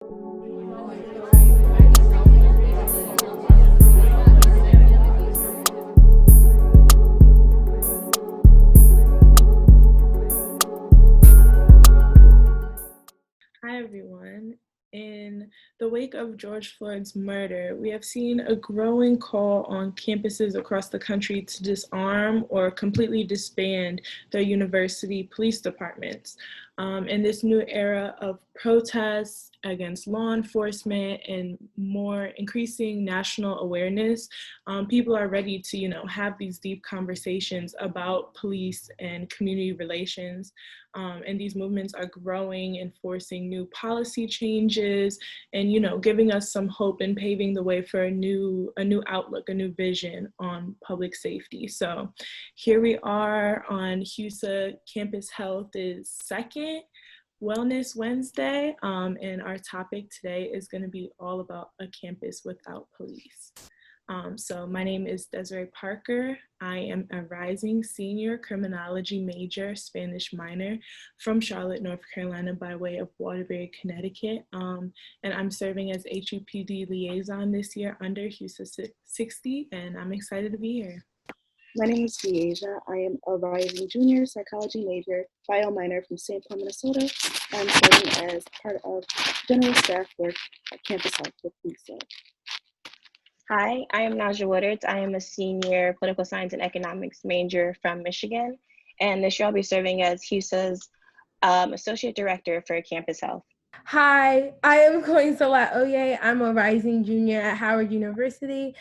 Hi, everyone. In the wake of George Floyd's murder, we have seen a growing call on campuses across the country to disarm or completely disband their university police departments. In this new era of protests against law enforcement and more increasing national awareness, people are ready to, have these deep conversations about police and community relations. And these movements are growing and forcing new policy changes and, giving us some hope and paving the way for a new outlook, a new vision on public safety. So here we are on HUSA Campus Health's second Wellness Wednesday, and our topic today is going to be all about a campus without police. So my name is Desiree Parker. I am a rising senior criminology major, Spanish minor from Charlotte, North Carolina by way of Waterbury, Connecticut. And I'm serving as HUPD liaison this year under HUSA 60, and I'm excited to be here. My name is Deasia. I am a rising junior psychology major, bio minor from St. Paul, Minnesota. I'm serving as part of general staff work at Campus Health with HUSA. Hi, I am Naja Woodards. I am a senior political science and economics major from Michigan. And this year I'll be serving as HUSA's Associate Director for Campus Health. Hi, I am Kanyinsola Oye. I'm a rising junior at Howard University,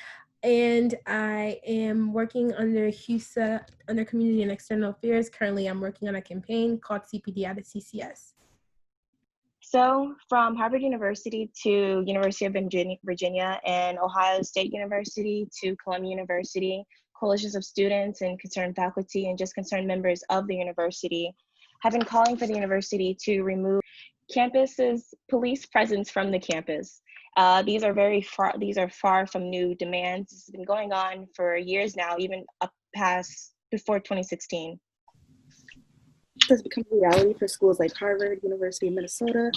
and I am working under HUSA, under Community and External Affairs. Currently, I'm working on a campaign called CPD out of CCS. So from Harvard University to University of Virginia and Ohio State University to Columbia University, coalitions of students and concerned faculty and just concerned members of the university have been calling for the university to remove campus's police presence from the campus. These are far from new demands. This has been going on for years now, even up past before 2016. Has become a reality for schools like Harvard, University of Minnesota,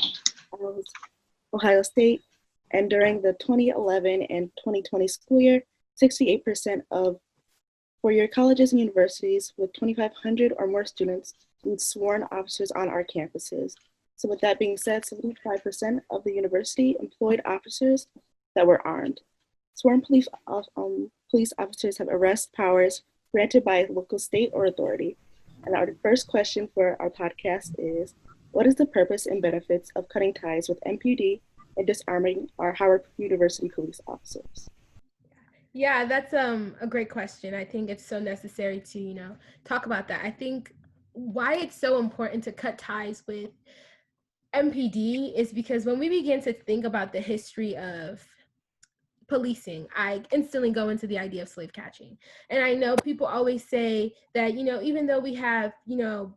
Ohio State, and during the 2011 and 2020 school year, 68% of four-year colleges and universities with 2,500 or more students need sworn officers on our campuses. So with that being said, 75% of the university employed officers that were armed. Sworn police officers have arrest powers granted by local, state, or authority. And our first question for our podcast is, what is the purpose and benefits of cutting ties with MPD and disarming our Howard University police officers? Yeah, that's a great question. I think it's so necessary to, talk about that. I think why it's so important to cut ties with MPD is because when we begin to think about the history of policing, I instantly go into the idea of slave catching. And I know people always say that, even though we have,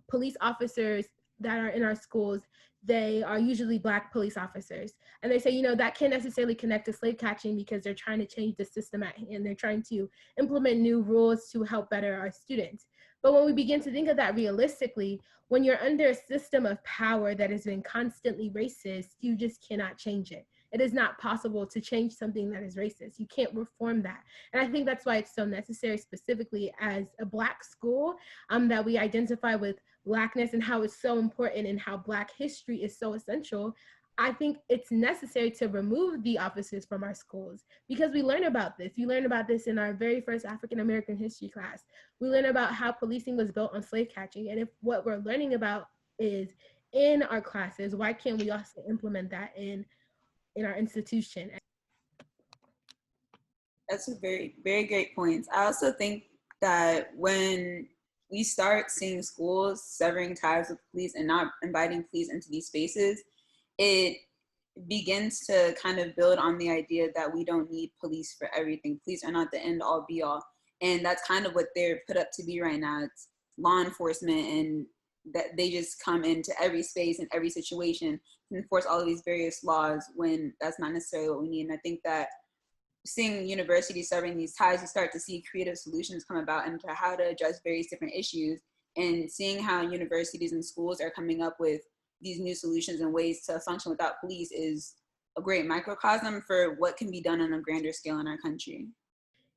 police officers that are in our schools, they are usually Black police officers. And they say, that can't necessarily connect to slave catching because they're trying to change the system at hand. They're trying to implement new rules to help better our students. But when we begin to think of that realistically, when you're under a system of power that has been constantly racist, you just cannot change it. It is not possible to change something that is racist. You can't reform that. And I think that's why it's so necessary, specifically as a Black school, that we identify with Blackness and how it's so important and how Black history is so essential. I think it's necessary to remove the officers from our schools because we learn about this. We learn about this in our very first African American history class. We learn about how policing was built on slave catching. And if what we're learning about is in our classes, why can't we also implement that in our institution? That's a very, very great point. I also think that when we start seeing schools severing ties with police and not inviting police into these spaces, it begins to kind of build on the idea that we don't need police for everything. Police are not the end all be all. And that's kind of what they're put up to be right now. It's law enforcement, and that they just come into every space and every situation and enforce all of these various laws when that's not necessarily what we need. And I think that seeing universities severing these ties, you start to see creative solutions come about into how to address various different issues, and seeing how universities and schools are coming up with these new solutions and ways to function without police is a great microcosm for what can be done on a grander scale in our country.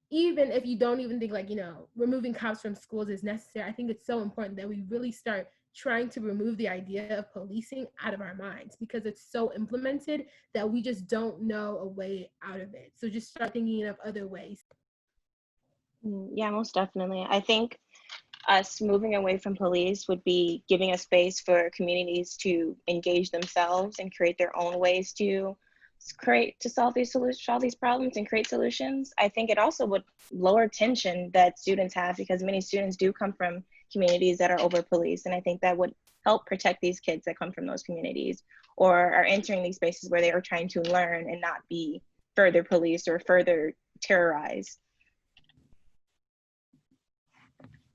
Even if you don't even think like, removing cops from schools is necessary, I think it's so important that we really start trying to remove the idea of policing out of our minds, because it's so implemented that we just don't know a way out of it. So just start thinking of other ways. Yeah, most definitely. I think us moving away from police would be giving a space for communities to engage themselves and create their own ways to solve these problems and create solutions. I think it also would lower tension that students have, because many students do come from communities that are over policed, and I think that would help protect these kids that come from those communities or are entering these spaces where they are trying to learn and not be further policed or further terrorized.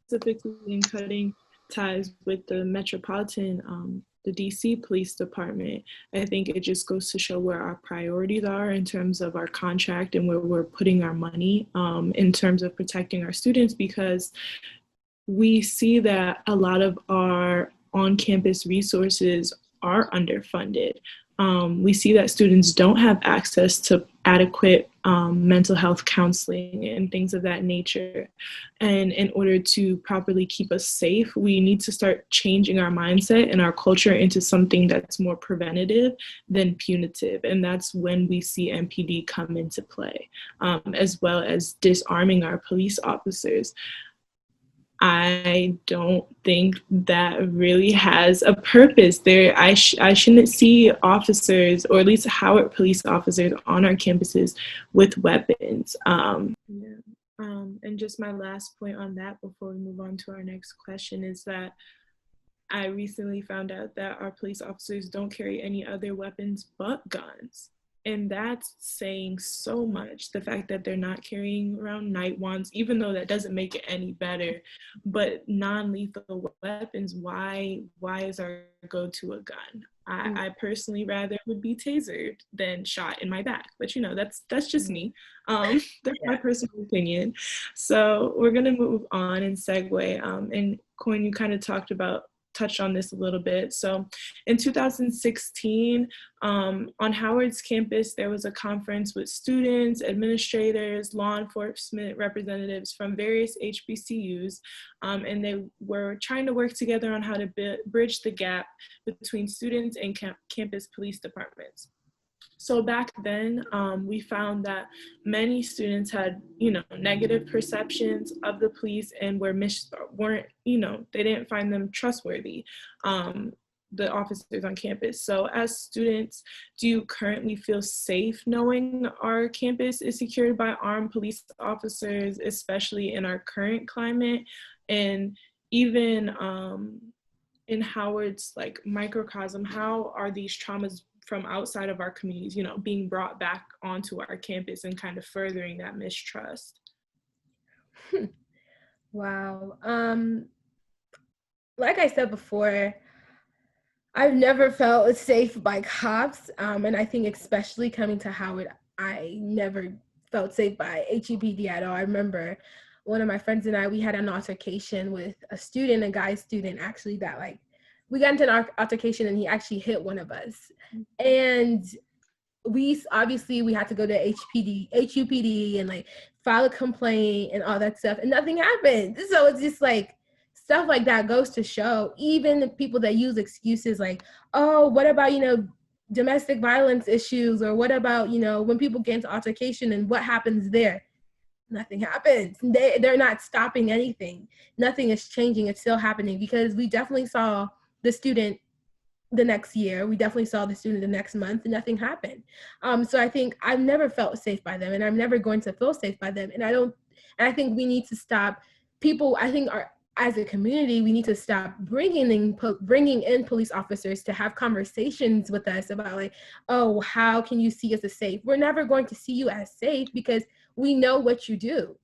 Specifically in cutting ties with the metropolitan, the DC Police Department, I think it just goes to show where our priorities are in terms of our contract and where we're putting our money in terms of protecting our students, because we see that a lot of our on-campus resources are underfunded. We see that students don't have access to adequate mental health counseling and things of that nature. And in order to properly keep us safe, we need to start changing our mindset and our culture into something that's more preventative than punitive. And that's when we see MPD come into play, as well as disarming our police officers. I don't think that really has a purpose there. I shouldn't see officers, or at least Howard police officers, on our campuses with weapons. And just my last point on that before we move on to our next question is that I recently found out that our police officers don't carry any other weapons but guns. And that's saying so much. The fact that they're not carrying around night wands, even though that doesn't make it any better, but non-lethal weapons, why is our go-to a gun? I personally rather would be tasered than shot in my back, but that's just me. That's my personal opinion. So we're gonna move on and segue. And Coin, you kind of touched on this a little bit. So in 2016, on Howard's campus, there was a conference with students, administrators, law enforcement representatives from various HBCUs, and they were trying to work together on how to bridge the gap between students and campus police departments. So back then, we found that many students had, negative perceptions of the police and they didn't find them trustworthy, the officers on campus. So as students, do you currently feel safe knowing our campus is secured by armed police officers, especially in our current climate? And even in Howard's microcosm, how are these traumas from outside of our communities, being brought back onto our campus and kind of furthering that mistrust? Wow. Like I said before, I've never felt safe by cops. And I think especially coming to Howard, I never felt safe by HUPD at all. I remember one of my friends and I, we had an altercation with a guy student actually, that we got into an altercation and he actually hit one of us. And we had to go to HUPD and file a complaint and all that stuff, and nothing happened. So it's just stuff like that goes to show, even the people that use excuses oh, what about, domestic violence issues, or what about, when people get into altercation and what happens there? Nothing happens. They're not stopping anything. Nothing is changing. It's still happening, because we definitely saw the student the next year. We definitely saw the student the next month, and nothing happened. So I think I've never felt safe by them, and I'm never going to feel safe by them. And I think we need to stop people. I think as a community, we need to stop bringing in police officers to have conversations with us about oh, how can you see us as safe? We're never going to see you as safe because we know what you do.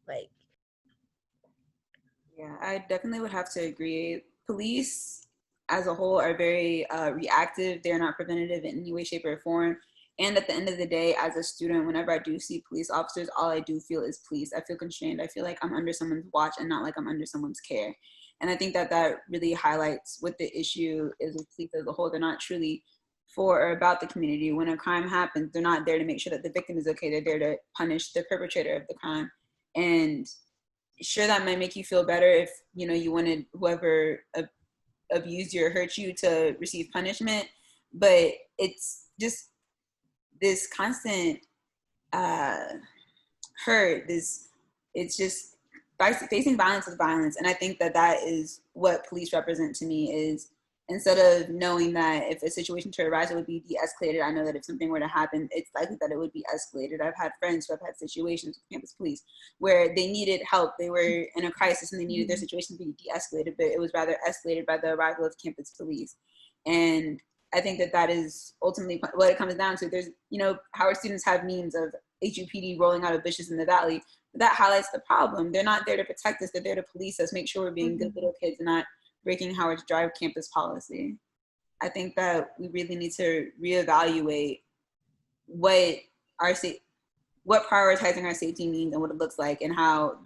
Yeah, I definitely would have to agree. Police as a whole are very reactive. They're not preventative in any way, shape, or form. And at the end of the day, as a student, whenever I do see police officers, all I do feel is police. I feel constrained. I feel like I'm under someone's watch and not like I'm under someone's care. And I think that really highlights what the issue is with police as a whole. They're not truly for or about the community. When a crime happens, they're not there to make sure that the victim is okay. They're there to punish the perpetrator of the crime. And sure, that might make you feel better if, you know, you wanted whoever abused you or hurt you to receive punishment, but it's just this constant hurt. It's just facing violence with violence. And I think that is what police represent to me, is instead of knowing that if a situation to arise, it would be de-escalated, I know that if something were to happen, it's likely that it would be escalated. I've had friends who have had situations with campus police where they needed help. They were in a crisis and they needed their situation to be de-escalated, but it was rather escalated by the arrival of campus police. And I think that is ultimately what it comes down to. There's, you know, Howard students have memes of HUPD rolling out of bushes in the valley. But that highlights the problem. They're not there to protect us. They're there to police us, make sure we're being good little kids and not breaking Howard's drive campus policy. I think that we really need to reevaluate what prioritizing our safety means and what it looks like, and how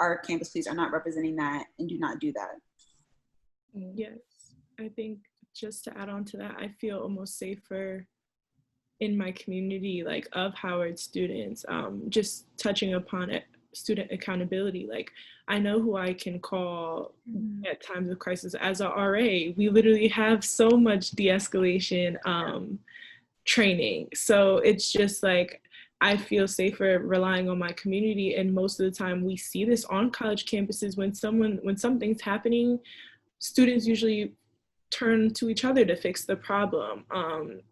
our campus police are not representing that and do not do that. Yes, I think just to add on to that, I feel almost safer in my community, like of Howard students, just touching upon it, student accountability. Like, I know who I can call at times of crisis. As a RA, we literally have so much de-escalation training. So it's just like, I feel safer relying on my community. And most of the time we see this on college campuses. When something's happening, students usually turn to each other to fix the problem,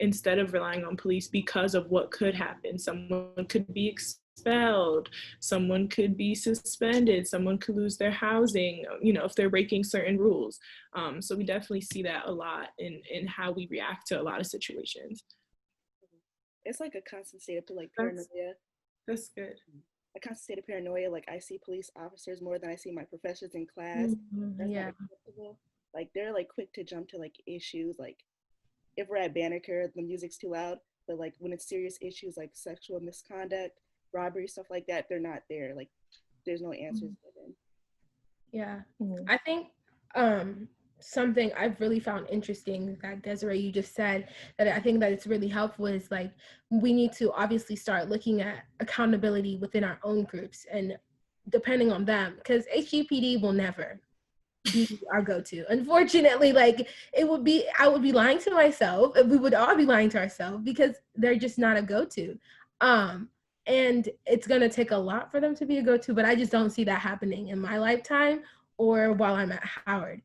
instead of relying on police because of what could happen. Someone could be expelled, someone could be suspended, someone could lose their housing, you know, if they're breaking certain rules. So we definitely see that a lot in how we react to a lot of situations. It's like a constant state of like paranoia. That's good. A constant state of paranoia. Like, I see police officers more than I see my professors in class. That's Yeah. not acceptable. Like, they're like quick to jump to like issues, like if we're at Banneker, the music's too loud, but like when it's serious issues like sexual misconduct, robbery, stuff like that, they're not there. Like, there's no answers given. Yeah. I think something I've really found interesting that Desiree, you just said, that I think that it's really helpful, is like, we need to obviously start looking at accountability within our own groups and depending on them, because HGPD will never be our go-to. Unfortunately, like, I would be lying to myself, we would all be lying to ourselves, because they're just not a go-to. And it's gonna take a lot for them to be a go-to, but I just don't see that happening in my lifetime or while I'm at Howard.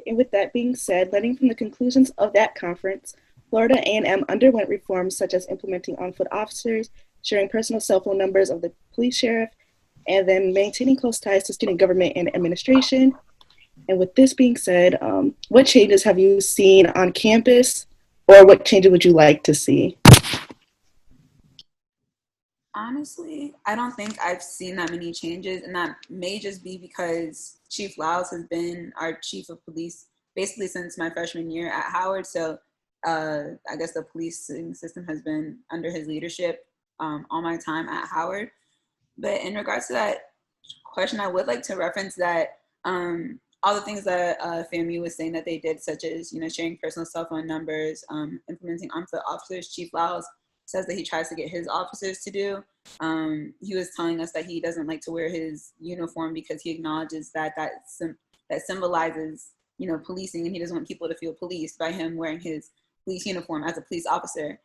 And with that being said, learning from the conclusions of that conference, Florida A&M underwent reforms such as implementing on-foot officers, sharing personal cell phone numbers of the police sheriff, and then maintaining close ties to student government and administration. And with this being said, what changes have you seen on campus, or what changes would you like to see? Honestly, I don't think I've seen that many changes, and that may just be because Chief Lyles has been our chief of police basically since my freshman year at Howard. So I guess the policing system has been under his leadership all my time at Howard. But in regards to that question, I would like to reference that all the things that FAMU was saying that they did, such as, you know, sharing personal cell phone numbers, implementing on-foot officers. Chief Lyles says that he tries to get his officers to do. He was telling us that he doesn't like to wear his uniform because he acknowledges that symbolizes, you know, policing, and he doesn't want people to feel policed by him wearing his police uniform as a police officer.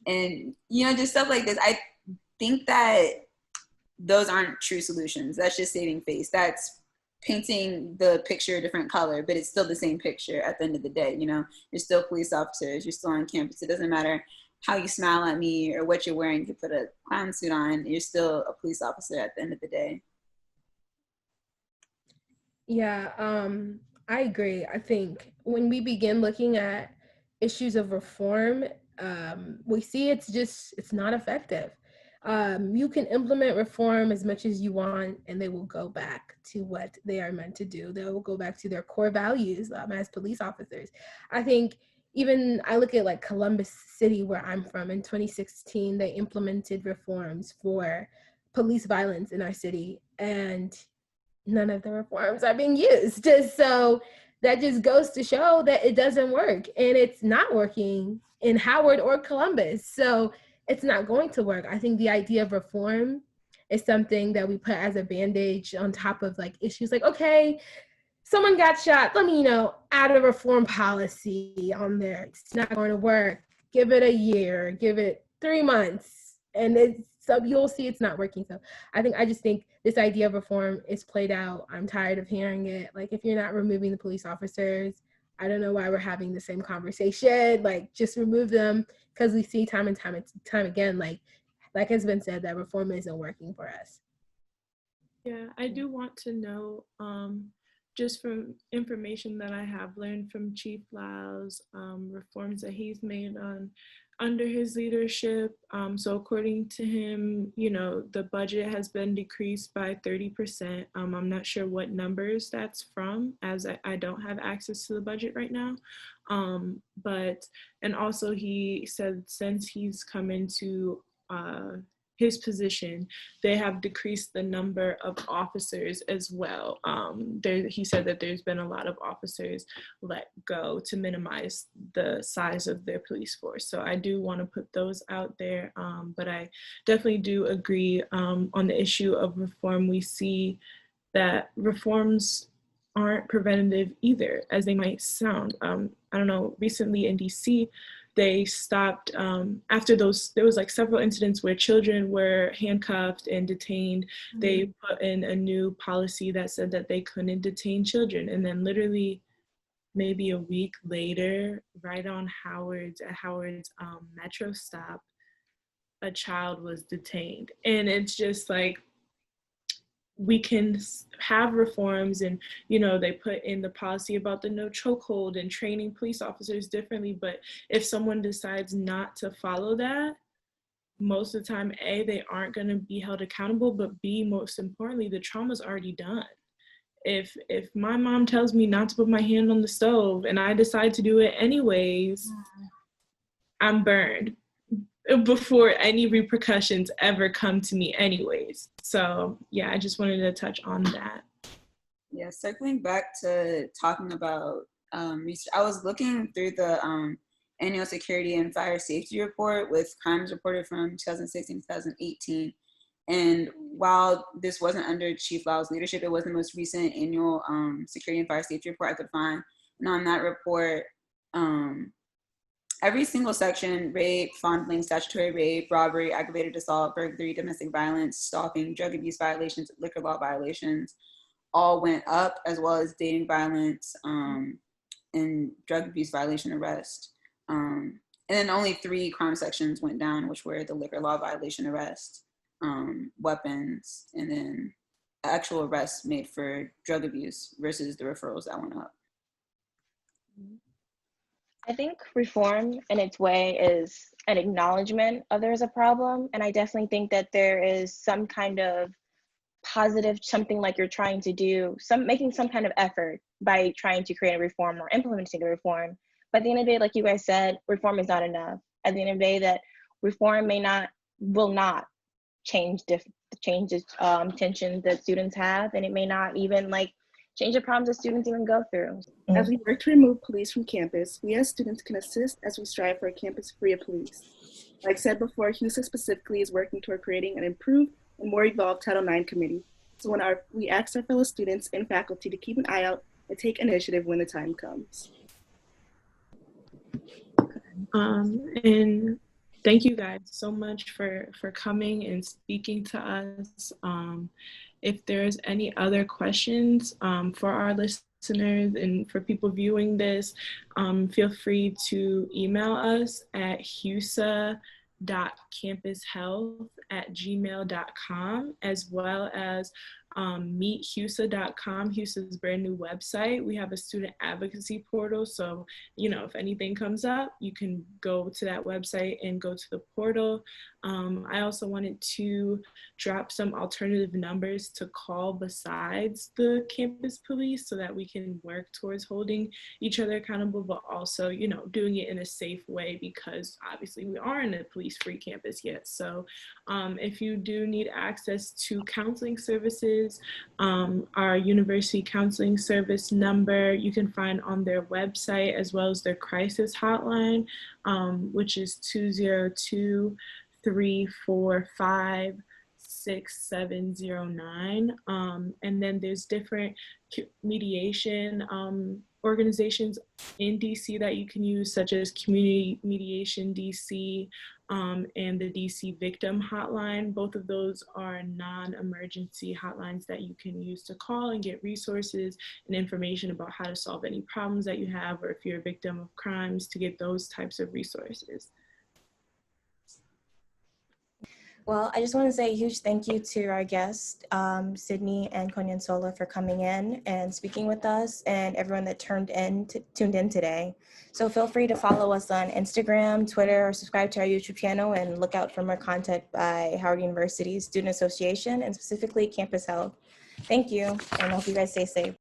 And, you know, just stuff like this. I think that those aren't true solutions. That's just saving face. That's painting the picture a different color, but it's still the same picture at the end of the day. You know, you're still police officers, you're still on campus. It doesn't matter how you smile at me or what you're wearing. You can put a clown suit on, you're still a police officer at the end of the day. Yeah, I agree. I think when we begin looking at issues of reform, we see it's not effective. You can implement reform as much as you want, and they will go back to what they are meant to do. They will go back to their core values as police officers. I think even I look at like Columbus City, where I'm from, in 2016, they implemented reforms for police violence in our city, and none of the reforms are being used. So that just goes to show that it doesn't work, and it's not working in Howard or Columbus. So it's not going to work. I think the idea of reform is something that we put as a bandage on top of like issues like, okay, someone got shot, let me, add a reform policy on there. It's not going to work. Give it a year, give it 3 months, and so you'll see it's not working. So I just think this idea of reform is played out. I'm tired of hearing it. Like, if you're not removing the police officers, I don't know why we're having the same conversation. Like, just remove them, because we see time and time again, like has been said, that reform isn't working for us. Yeah, I do want to know, just from information that I have learned from Chief Lau's reforms that he's made under his leadership. So according to him, the budget has been decreased by 30%. I'm not sure what numbers that's from, as I don't have access to the budget right now. And also he said since he's come into his position, they have decreased the number of officers as well. He said that there's been a lot of officers let go to minimize the size of their police force. So I do want to put those out there, but I definitely do agree on the issue of reform. We see that reforms aren't preventative either, as they might sound. I don't know, recently in DC, they stopped after there was like several incidents where children were handcuffed and detained. Mm-hmm. They put in a new policy that said that they couldn't detain children. And then literally maybe a week later, right on Howard's metro stop, a child was detained. And it's just like, we can have reforms, and they put in the policy about the no chokehold and training police officers differently, but if someone decides not to follow that, most of the time, A, they aren't going to be held accountable, but B, most importantly, the trauma's already done. If my mom tells me not to put my hand on the stove and I decide to do it anyways, I'm burned before any repercussions ever come to me anyways. So yeah, I just wanted to touch on that. Yeah, circling back to talking about research, I was looking through the annual security and fire safety report with crimes reported from 2016 2018. And while this wasn't under Chief Lau's leadership, it was the most recent annual security and fire safety report I could find. And on that report, every single section, rape, fondling, statutory rape, robbery, aggravated assault, burglary, domestic violence, stalking, drug abuse violations, liquor law violations, all went up, as well as dating violence and drug abuse violation arrest. And then only 3 crime sections went down, which were the liquor law violation arrest, weapons, and then actual arrests made for drug abuse versus the referrals that went up. I think reform in its way is an acknowledgement of there's a problem. And I definitely think that there is some kind of positive, something like you're trying to do, making some kind of effort by trying to create a reform or implementing a reform. But at the end of the day, like you guys said, reform is not enough. At the end of the day, that reform will not change the tensions that students have, and it may not even change the problems that students even go through. As we work to remove police from campus, we as students can assist as we strive for a campus free of police. Like said before, HUSA specifically is working toward creating an improved and more evolved Title IX committee. So we ask our fellow students and faculty to keep an eye out and take initiative when the time comes. And thank you guys so much for coming and speaking to us. If there's any other questions for our listeners and for people viewing this, feel free to email us at husa.campushealth@gmail.com, as well as meethusa.com, HUSA's brand new website. We have a student advocacy portal, so if anything comes up, you can go to that website and go to the portal. I also wanted to drop some alternative numbers to call besides the campus police, so that we can work towards holding each other accountable, but also doing it in a safe way, because obviously we aren't a police-free campus yet. So if you do need access to counseling services, resources. Our University Counseling Service number you can find on their website, as well as their crisis hotline, which is 202-345-6709. And then there's different mediation organizations in DC that you can use, such as Community Mediation DC and the DC Victim Hotline. Both of those are non-emergency hotlines that you can use to call and get resources and information about how to solve any problems that you have, or if you're a victim of crimes, to get those types of resources. Well, I just want to say a huge thank you to our guests, Sydney and Kanyinsola, for coming in and speaking with us, and everyone that tuned in today. So feel free to follow us on Instagram, Twitter, or subscribe to our YouTube channel, and look out for more content by Howard University's Student Association, and specifically Campus Health. Thank you, and I hope you guys stay safe.